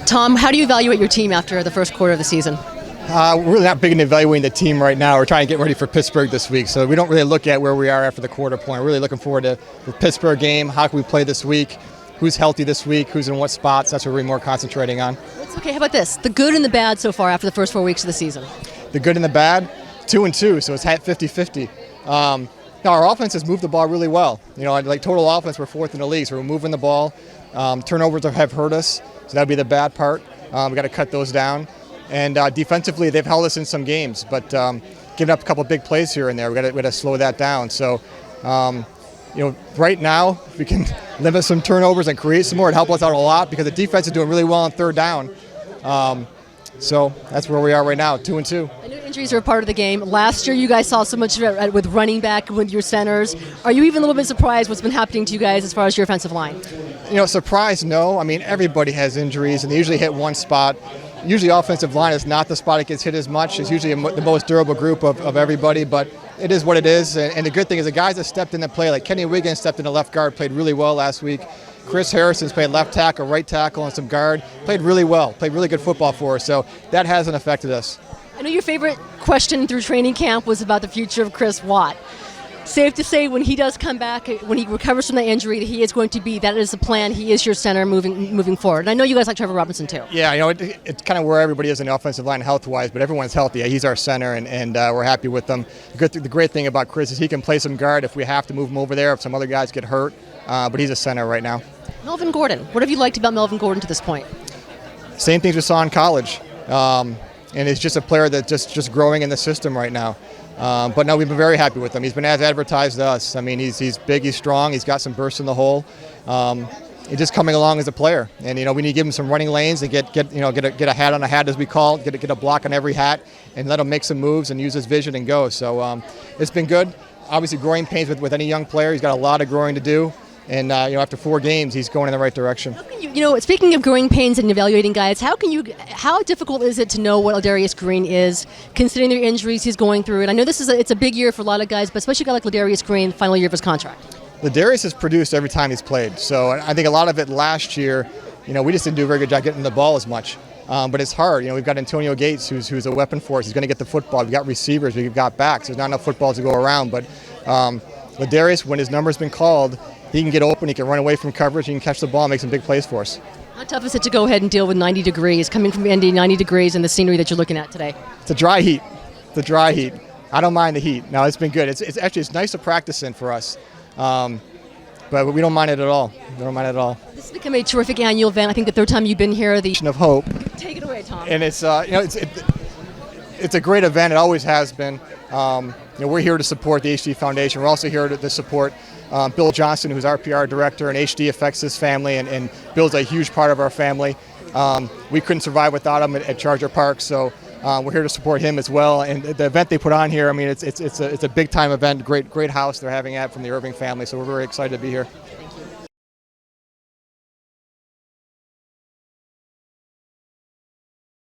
Tom, how do you evaluate your team after the first quarter of the season? We're really not big into evaluating the team right now. We're trying to get ready for Pittsburgh this week, so we don't really look at where we are after the quarter point. We're really looking forward to the Pittsburgh game. How can we play this week? Who's healthy this week? Who's in what spots? That's what we're more concentrating on. Okay, how about this? The good and the bad so far after the first 4 weeks of the season. The good and the bad, 2-2, so it's at 50-50. Now our offense has moved the ball really well. Like total offense, we're fourth in the league, so we're moving the ball. Turnovers have hurt us, so that'd be the bad part. We got to cut those down. And defensively, they've held us in some games, but giving up a couple of big plays here and there, we got to slow that down. So, right now, if we can limit some turnovers and create some more, it'd help us out a lot because the defense is doing really well on third down. So that's where we are right now, 2-2. I know injuries are a part of the game. Last year, you guys saw so much with running back, with your centers. Are you even a little bit surprised what's been happening to you guys as far as your offensive line? Surprised, no. I mean, everybody has injuries, and they usually hit one spot. Usually offensive line is not the spot that gets hit as much. It's usually the most durable group of everybody, but it is what it is. And the good thing is the guys that stepped in to play, like Kenny Wiggins stepped in the left guard, played really well last week. Chris Harrison's played left tackle, right tackle, and some guard. Played really well, played really good football for us. So that hasn't affected us. I know your favorite question through training camp was about the future of Chris Watt. Safe to say when he does come back, when he recovers from that injury, that he is going to be, that is the plan, he is your center moving forward. And I know you guys like Trevor Robinson too. Yeah, it's kind of where everybody is in the offensive line health-wise, but everyone's healthy. He's our center, and we're happy with him. The great thing about Chris is he can play some guard if we have to move him over there, if some other guys get hurt, but he's a center right now. Melvin Gordon, what have you liked about Melvin Gordon to this point? Same things we saw in college, and he's just a player that's just growing in the system right now. But no, we've been very happy with him. He's been as advertised to us. I mean, he's big, he's strong, he's got some bursts in the hole. He's just coming along as a player, and we need to give him some running lanes and get a hat on a hat, as we call it, get a block on every hat, and let him make some moves and use his vision and go. So it's been good. Obviously, growing pains with any young player. He's got a lot of growing to do. And after 4 games, he's going in the right direction. How can you, speaking of growing pains and evaluating guys, how difficult is it to know what Ladarius Green is, considering the injuries he's going through? And I know it's a big year for a lot of guys, but especially a guy like Ladarius Green, final year of his contract. Ladarius has produced every time he's played. So I think a lot of it last year, we just didn't do a very good job getting the ball as much. But it's hard. We've got Antonio Gates, who's a weapon for us. He's going to get the football. We've got receivers. We've got backs. There's not enough footballs to go around. But Ladarius, when his number's been called, he can get open, he can run away from coverage, he can catch the ball and make some big plays for us. How tough is it to go ahead and deal with 90 degrees, coming from Indy, 90 degrees, and the scenery that you're looking at today? It's a dry heat. I don't mind the heat. No, it's been good. It's nice to practice in for us. But we don't mind it at all. This has become a terrific annual event. I think the third time you've been here. The of hope. Take it away, Tom. And it's a great event. It always has been. We're here to support the HD Foundation. We're also here to support Bill Johnson, who's our PR director, and HD affects his family, and Bill's a huge part of our family. We couldn't survive without him at Charger Park, so we're here to support him as well. And the event they put on here, I mean, it's a big time event. Great house they're having from the Irving family, so we're very excited to be here.